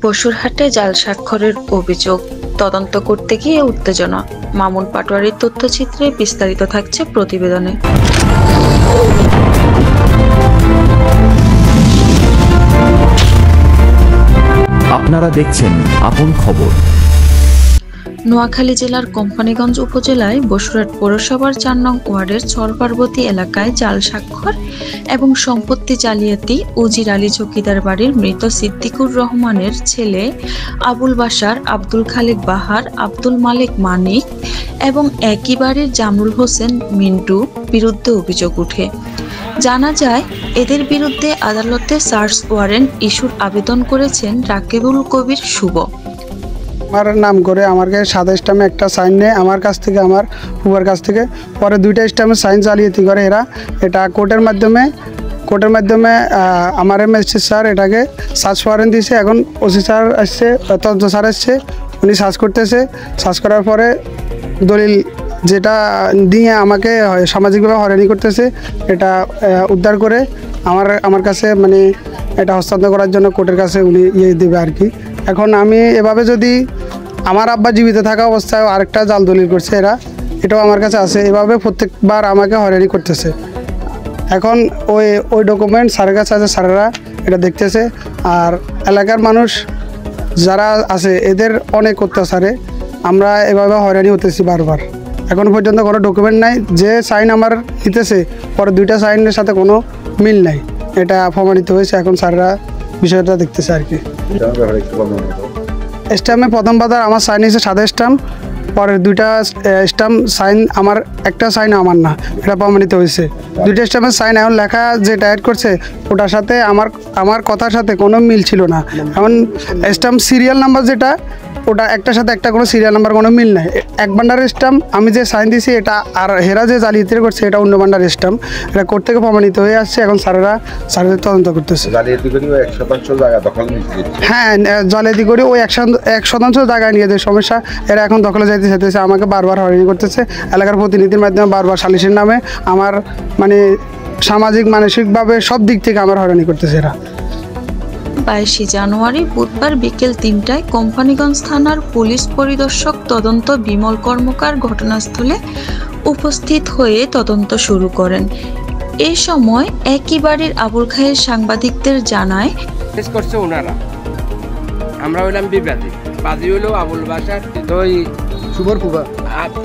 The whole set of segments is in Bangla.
বসুরহাটে জাল স্বাক্ষরের অভিযোগ, তদন্ত করতে গিয়ে উত্তেজনা। মামুন পাটোয়ারির তথ্যচিত্রে বিস্তারিত থাকছে প্রতিবেদনে। আপনারা দেখছেন আপন খবর। নোয়াখালী জেলার কোম্পানীগঞ্জ উপজেলায় বসুরহাট পৌরসভার ৪ নং ওয়ার্ডের চরপার্বতী এলাকায় জাল স্বাক্ষর এবং সম্পত্তি জালিয়াতি উজির আলী চৌকিদার বাড়ির মৃত সিদ্দিকুর রহমানের ছেলে আবুল বাশার, আব্দুল খালেক বাহার, আব্দুল মালেক মানিক এবং একই বাড়ির জামরুল হোসেন মিন্টু বিরুদ্ধে অভিযোগ ওঠে। জানা যায়, এদের বিরুদ্ধে আদালতে সার্চ ওয়ারেন্ট ইস্যুর আবেদন করেছেন রাকিবুল কবির শুভ। আমার নাম করে আমাকে সাদা স্টামে একটা সাইন নেয় আমার কাছ থেকে, আমার ফুয়ার কাছ থেকে। পরে 2টা স্টামে সাইন জালিয়াতি করে এরা। এটা কোর্টের মাধ্যমে আমার ম্যাজিস্ট্রেট স্যার এটাকে সার্চ ওয়ারেন্ট দিয়েছে। এখন ওসি স্যার আসছে, তদন্ত স্যার আসছে, উনি সার্চ করতেছে। সার্চ করার পরে দলিল যেটা দিয়ে আমাকে সামাজিকভাবে হয়রানি করতেছে, এটা উদ্ধার করে আমার কাছে মানে এটা হস্তান্তর করার জন্য কোর্টের কাছে উনি দেবে আর কি। এখন আমি এভাবে যদি আমার আব্বা জীবিত থাকা অবস্থায় আরেকটা জাল দলিল করছে এটাও আমার কাছে আছে, এভাবে প্রত্যেকবার আমাকে হয়রানি করতেছে। এখন ওই ডকুমেন্ট স্যারের কাছে আছে, স্যারেরা এটা দেখতেছে। আর এলাকার মানুষ যারা আছে এদের অনেক অত্যাচারে আমরা এভাবে হয়রানি হতেছি বারবার। এখন পর্যন্ত কোনো ডকুমেন্ট নাই, যে সাইন আমার নিতেছে পরে 2টা সাইনের সাথে কোনো মিল নাই, এটা প্রমাণিত হয়েছে। এখন স্যাররা বিষয়টা দেখতেছে আর কি। স্ট্যাম্পে প্রথম পাতার আমার সাইন হয়েছে সাদা স্ট্যাম্প, পরের 2টা স্ট্যাম্প সাইন আমার, একটা সাইন আমার না, এটা প্রমাণিত হয়েছে। 2টা স্ট্যাম্পের সাইন এখন লেখা যেটা অ্যাড করছে ওটার সাথে আমার কথার সাথে কোনো মিল ছিল না। এখন স্ট্যাম্প সিরিয়াল নাম্বার যেটা, ওটা একটার সাথে একটা কোনো সিরিয়াল নাম্বার কোনো মিল নাই। এক বান্ডারের স্ট্যাম্প আমি যে সাইন দিয়েছি এটা, আর হেরা যে জালিয়াতি করছে এটা অন্য বান্ডারের স্ট্যাম্প। এটা কোর্ট থেকে প্রমাণিত হয়ে আসছে। এখন স্যারেদের তদন্ত করতেছে। হ্যাঁ, জালিয়াতি করে ওই 1% জায়গায় নিয়ে যে সমস্যা, এরা এখন দখলে যাইতে চাইতেছে, আমাকে বারবার হয়রানি করতেছে। এলাকার প্রতিনিধির মাধ্যমে বারবার সালিশের নামে আমার মানে সামাজিক মানসিকভাবে সব দিক থেকে আমার হয়রানি করতেছে এরা। 22 জানুয়ারি বুধবার বিকেল 3টায় কোম্পানীগঞ্জ থানার পুলিশ পরিদর্শক তদন্ত বিমল কর্মকার ঘটনাস্থলে উপস্থিত হয়ে তদন্ত শুরু করেন। এই সময় একই বাড়ির আবুল খায়ের সাংবাদিকদের জানায়, করছে ওনারা, আমরা হইলাম বিবাদী, বাদী হইলেও আবুল বাসার ওই শুভর ফুবা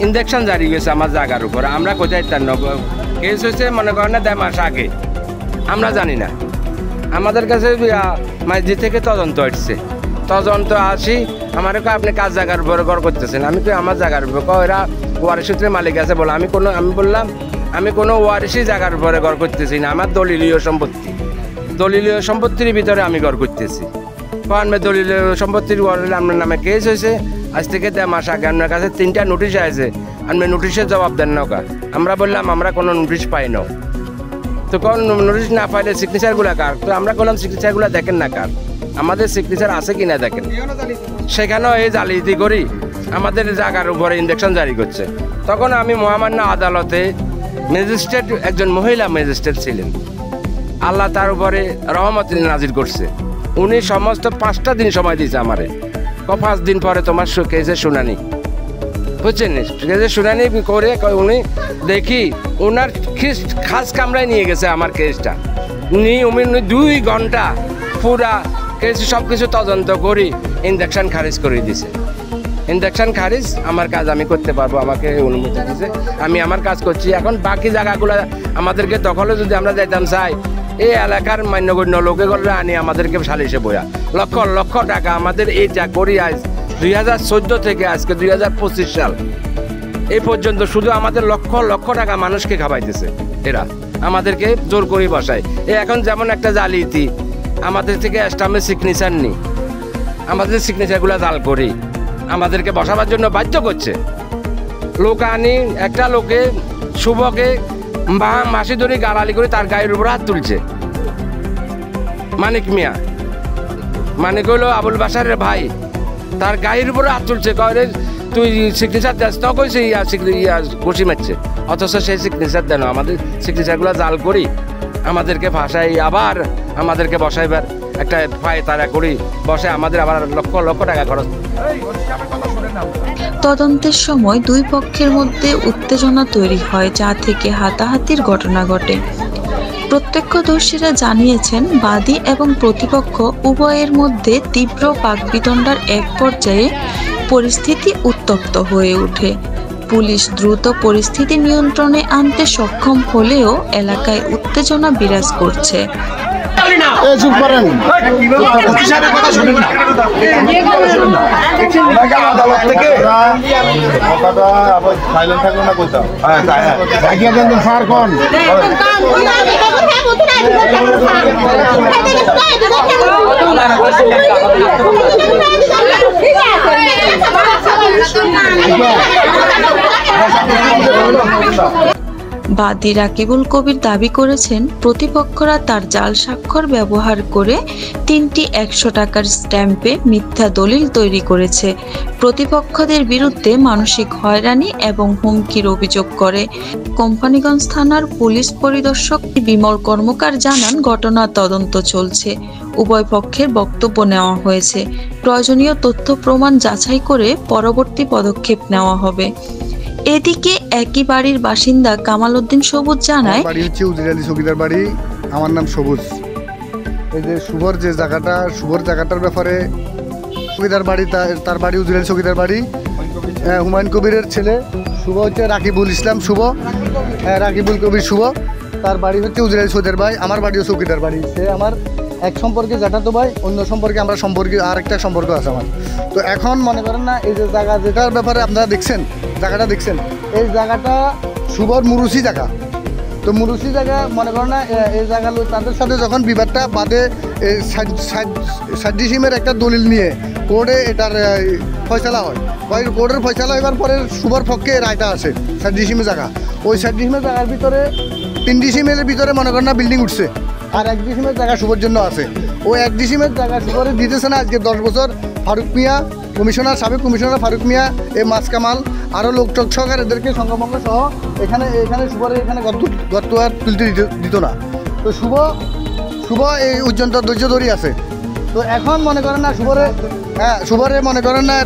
ইঞ্জেকশন জারি গেছে আমার জায়গার উপর। আমরা কোথায় তার কেস হয়েছে মনে করেন না 1.5 মাস আগে, আমরা জানি না। আমাদের কাছে মাঝি থেকে তদন্ত আসছে, তদন্ত আসি আমার আপনি কাজ জায়গার উপরে ঘর করতেছেন। আমি তো আমার জায়গার উপর এরা ওয়ারিশ সূত্রের মালিক আছে বলে আমি বললাম আমি কোনো ওয়ারিশই জায়গার উপরে ঘর করতেছি না, আমার দলিলীয় সম্পত্তির ভিতরে আমি ঘর করতেছি। কারণ দলিলীয় সম্পত্তির আপনার নামে কেস হয়েছে, আজ থেকে 1.5 মাস আগে আপনার কাছে 3টা নোটিশ আছে, আপনি নোটিশের জবাব দেন না। আমরা বললাম আমরা কোনো নোটিশ পাই না। তো কোন নোটিশ না পাইলে সিগনেচারগুলো কার? তো আমরা বললাম সিগনেচারগুলো দেখেন না কার, আমাদের সিগনেচার আছে কিনা দেখেন। সেখানেও এই জালিয়াতি করি আমাদের জায়গার উপরে ইঞ্জেকশন জারি করছে। তখন আমি মহামান্য আদালতে ম্যাজিস্ট্রেট, একজন মহিলা ম্যাজিস্ট্রেট ছিলেন, আল্লাহ তার উপরে রহমত নাজির করছে। উনি সমস্ত 5টা দিন সময় দিয়েছে আমারে। 5 দিন পরে তোমার কেসের শুনানি, বুঝছেন? কেসের শুনানি করে উনি দেখি ওনার খাস কামরায় নিয়ে গেছে আমার কেসটা। উনি 2 ঘন্টা পুরা কেস সব কিছু তদন্ত করি ইঞ্জেকশন খারিজ করে দিছে। ইঞ্জেকশন খারিজ, আমার কাজ আমি করতে পারবো, আমাকে অনুমতি দিয়েছে, আমি আমার কাজ করছি। এখন বাকি জায়গাগুলো আমাদেরকে দখলে যদি আমরা যাইতাম চাই, এই এলাকার মান্যগণ্য লোকেগুলো আনি আমাদেরকে সালিশে বয়া লক্ষ লক্ষ টাকা আমাদের এই যা করি আজ 2014 থেকে আজকে 2025 সাল এই পর্যন্ত শুধু আমাদের লক্ষ লক্ষ টাকা মানুষকে খাওয়াইতেছে এরা, আমাদেরকে জোর করে বসায়। এখন যেমন একটা জালিয়াতি, আমাদের থেকে স্টাম্পের সিগনেচার নেই, আমাদের সিগনেচারগুলো জাল করি আমাদেরকে বসাবার জন্য বাধ্য করছে। লোক আনি, একটা লোকে শুভকে মাসি ধরে গালালি করে তার গায়ের উপর হাত তুলছে। মানিক মিয়া, মানিক হইল আবুল বাসারের ভাই, তার গায়ের উপরে হাত তুলছে, কয়ে তুই সিগনেচার দেস, তখন সেই ঘুষি মারছে। অথচ সেই সিগনেচার দেন, আমাদের সিগনেচারগুলো জাল করি আমাদেরকে ভাষায় আবার আমাদেরকে বসাইবার একটা পায় তারা করি বসে, আমাদের আবার লক্ষ লক্ষ টাকা খরচ। তদন্তের সময় দুই পক্ষের মধ্যে উত্তেজনা তৈরি হয়, যা থেকে হাতাহাতির ঘটনা ঘটে। প্রত্যক্ষদর্শীরা জানিয়েছেন, বাদী এবং প্রতিপক্ষ উভয়ের মধ্যে তীব্র বাকবিতণ্ডার এক পর্যায়ে পরিস্থিতি উত্তপ্ত হয়ে ওঠে। পুলিশ দ্রুত পরিস্থিতি নিয়ন্ত্রণে আনতে সক্ষম হলেও এলাকায় উত্তেজনা বিরাজ করছে। বাদী রাকিবুল কবির দাবি করেছেন, প্রতিপক্ষরা তার জাল স্বাক্ষর ব্যবহার করে 3টি 100 টাকার স্ট্যাম্পে মিথ্যা দলিল তৈরি করেছে। প্রতিপক্ষদের বিরুদ্ধে মানসিক হয়রানি এবং হুমকির অভিযোগ করে। কোম্পানিগঞ্জ থানার পুলিশ পরিদর্শক বিমল কর্মকার জানান, ঘটনার তদন্ত চলছে। উভয় পক্ষের বক্তব্য নেওয়া হয়েছে। প্রয়োজনীয় তথ্য প্রমাণ যাচাই করে পরবর্তী পদক্ষেপ নেওয়া হবে। এদিকে একই বাড়ির বাসিন্দা কামাল উদ্দিন সবুজ জানায়, বাড়ি হচ্ছে উজির আলী চৌকিদার বাড়ি, আমার নাম সবুজ। এই যে শুভর যে জায়গাটা, শুভর জায়গাটার ব্যাপারে চৌকিদার বাড়ি, তার বাড়ি উজির আলী চৌকিদার বাড়ি। হুমায়ুন কবিরের ছেলে শুভ হচ্ছে রাকিবুল ইসলাম শুভ, রাকিবুল কবির শুভ। তার বাড়ি হচ্ছে উজির আলী চৌকিদার ভাই, আমার বাড়িও চৌকিদার বাড়ি। সে আমার এক সম্পর্কে জ্যাঠাতো ভাই, অন্য সম্পর্কে আমরা সম্পর্কে আর একটা সম্পর্ক আছে আমার। তো এখন মনে করেন না, এই যে জায়গা যেটার ব্যাপারে আপনারা দেখছেন, জায়গাটা দেখছেন, এই জায়গাটা শুভর মুরুসি জায়গা। তো মুরুসি জায়গা মনে করেন না, এই জায়গা তাদের সাথে যখন বিবাদটা বাদে সাদ্দিসিমের একটা দলিল নিয়ে কোর্টে এটার ফয়সালা হয়। কোর্টের ফয়সালা হইবার পরে শুভর পক্ষে রায়টা আসে সাদ্দিসিমের জায়গা। ওই সাদ্দিসিমের জায়গার ভিতরে 3 ডিসিমের ভিতরে মনে করেন না বিল্ডিং উঠছে, আর 1 ডিসিমের জায়গা শুভর জন্য আছে। ওই 1 ডিসিমের জায়গা শুভরে দিতেছে না আজকে 10 বছর ফারুক মিয়া কমিশনার, সাবেক কমিশনার ফারুক মিয়া, এই মাস কামাল, আরও লোক টোক সহকার এদেরকে সঙ্গভঙ্গ সহ এখানে শুভরে এখানে গর্ত আর তুলতে দিত না। তো শুভ এই পর্যন্ত ধৈর্য ধরি আছে। তো এখন মনে করেন না শুভরে মনে করেন না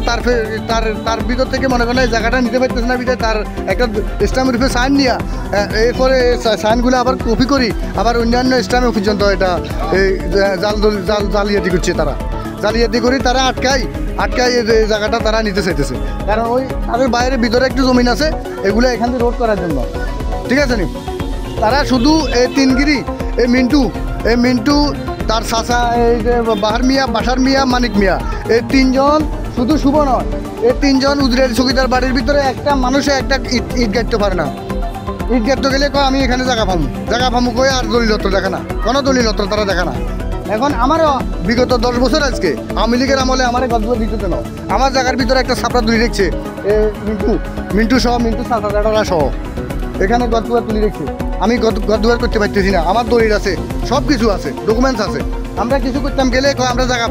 তার ভিতর থেকে মনে করেন না এই জায়গাটা নিতে পারতেছে না, বিধায় তার একটা স্ট্যাম্প রূপে সাইন নিয়ে এরপরে সাইনগুলো আবার কপি করি আবার অন্যান্য স্ট্যাম্পে পর্যন্ত এটা এই জালিয়াতি করছে। তারা জালিয়াতি করি, তারা আটকাই এই জায়গাটা তারা নিতে চাইতেছে। কারণ ওই তাদের বাইরে ভিতরে একটু জমিন আছে, এগুলো এখান থেকে রোড করার জন্য, ঠিক আছে নি। তারা শুধু এই তিনগিরি, এই মিন্টু তার চাচা, এই যে বাসার মিয়া, মানিক মিয়া, এই 3 জন, শুধু শুভ নয়, এই 3 জন উজির চৌকিদার বাড়ির ভিতরে একটা মানুষে একটা ইট গাড়তে পারে না। ইট গাড়তে গেলে কয় আমি এখানে জায়গা ফামু কয়ে, আর দলিলত্র দেখে না, কোনো দলিলত্র তারা দেখে না। এখন আমারও বিগত 10 বছর আজকে আওয়ামী লীগের আমলে আমার গদগুলো দিতে দেন, আমার জায়গার ভিতরে একটা ছাপড়া তুলি রেখেছে মিন্টু চাচা সহ এখানে গদগুলো তুলি রেখেছে। আমি গদগুয়ার করতে পারতেছি না, আমার দলিল আছে, সব কিছু আছে, ডকুমেন্টস আছে। আমরা কিছু করতাম গেলে আমরা জায়গা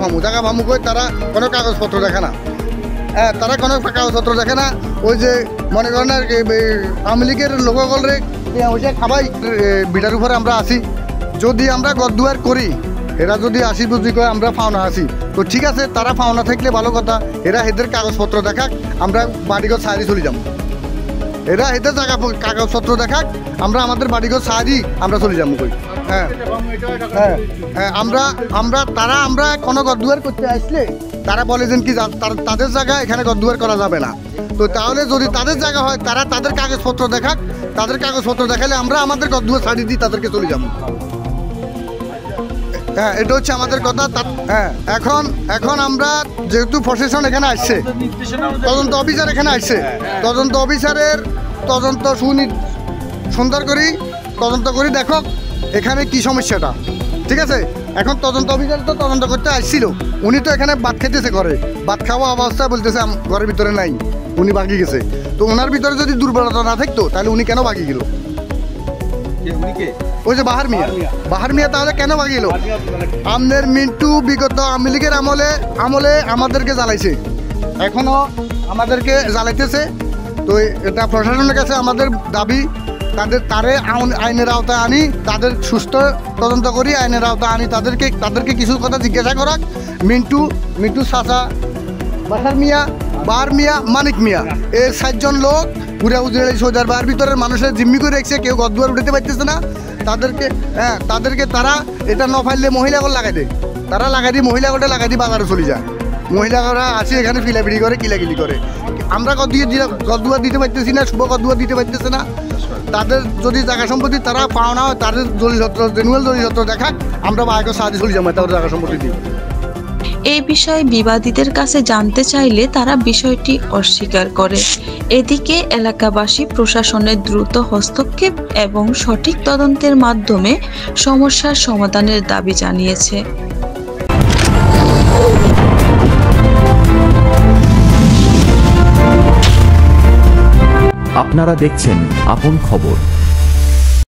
ফামু কই, তারা কোনো কাগজপত্র দেখে না। তারা কোনো কাগজপত্র দেখে না। ওই যে মনে করেন না আওয়ামী লীগের লোকসকলরে ওই খাবাই বিটার উপরে আমরা আসি, যদি আমরা গদদুয়ার করি, এরা যদি আসি বুঝি করে আমরা পাওনা আসি, তো ঠিক আছে, তারা পাওনা থাকলে ভালো কথা। এরা এদের কাগজপত্র দেখাক, আমরা বাড়িঘর সাহারি চলে যাবো। এরা এদের জায়গা কাগজপত্র দেখাক, আমরা আমাদের বাড়িঘর সাহারি আমরা চলে যাবো কই। আমরা কোনো গদদুয়ার করতে আসলে তারা বলে যেন কি তাদের জায়গা এখানে গদদুয়ার করা যাবে না। তো তাহলে যদি তাদের জায়গা হয়, তারা তাদের কাগজপত্র দেখাক, তাদের কাগজপত্র দেখালে আমরা আমাদের গদদুয়ার সাহারি দিয়ে তাদেরকে চলে যাবো। হ্যাঁ, এটা হচ্ছে আমাদের কথা। হ্যাঁ, এখন আমরা যেহেতু প্রশাসন এখানে আসছে, তদন্ত অফিসার এখানে আসছে, তদন্ত অফিসারের তদন্ত সুন্দর করি তদন্ত করি, দেখো এখানে কি সমস্যাটা, ঠিক আছে। এখন তদন্ত অফিসার তো তদন্ত করতে আসছিল, উনি তো এখানে ভাত খেতেছে, ঘরে ভাত খাওয়া অবস্থা বলতেছে ঘরের ভিতরে নাই, উনি বাকি গেছে। তো ওনার ভিতরে যদি দুর্বলতা না থাকতো তাহলে উনি কেন বাকি গেল? ওই যে বাহার মিয়া তাহলে কেন বাকি গেল? আমাদের মিন্টু বিগত আওয়ামী লীগের আমলে আমাদেরকে জ্বালাইছে, এখনো আমাদেরকে জ্বালাইতেছে। তো এটা প্রশাসনের কাছে আমাদের দাবি তারে আইনের আওতায় আনি, তাদের সুস্থ তদন্ত করি, আইনের আওতায় আনি, তাদেরকে কিছু কথা জিজ্ঞাসা করাক। মিন্টু চাচা, বাসার মিয়া, বার মিয়া, মানিক মিয়া, এই 4 জন লোক পুরা উজরালি সৌদি আরবের ভিতরের মানুষের জিম্মি করে রেখেছে, কেউ গদ্দুয়ার উঠাতে পারতেছে না। তাদেরকে তারা এটা ন ফাইলে মহিলাগর লাগাই দেয়, তারা লাগাই দিয়ে মহিলাগরটা লাগাই দিয়ে বাজারে চলে যায়। মহিলাগরা আসে এখানে ফিলাফিলি করে, কিলাকিলি করে। আমরা গদ্দুয়ার দিতে পারতেছি না, শুভ গদ্দুয়ার দিতে পারতেছে না। তাদের যদি জায়গা সম্পত্তি তারা পাওনা হয়, তাদের দলিলপত্র, জেনুয়াল দলিলপত্র দেখাক, আমরা বাইকের সাহায্যে চলে যাবো তাদের জায়গা সম্পত্তি দিই। এই বিষয়ে বিবাদীদের কাছে জানতে চাইলে তারা বিষয়টি অস্বীকার করে। এদিকে এলাকাবাসী প্রশাসনের দ্রুত হস্তক্ষেপ এবং সঠিক তদন্তের মাধ্যমে সমস্যার সমাধানের দাবি জানিয়েছে। আপনারা দেখছেন আপন খবর।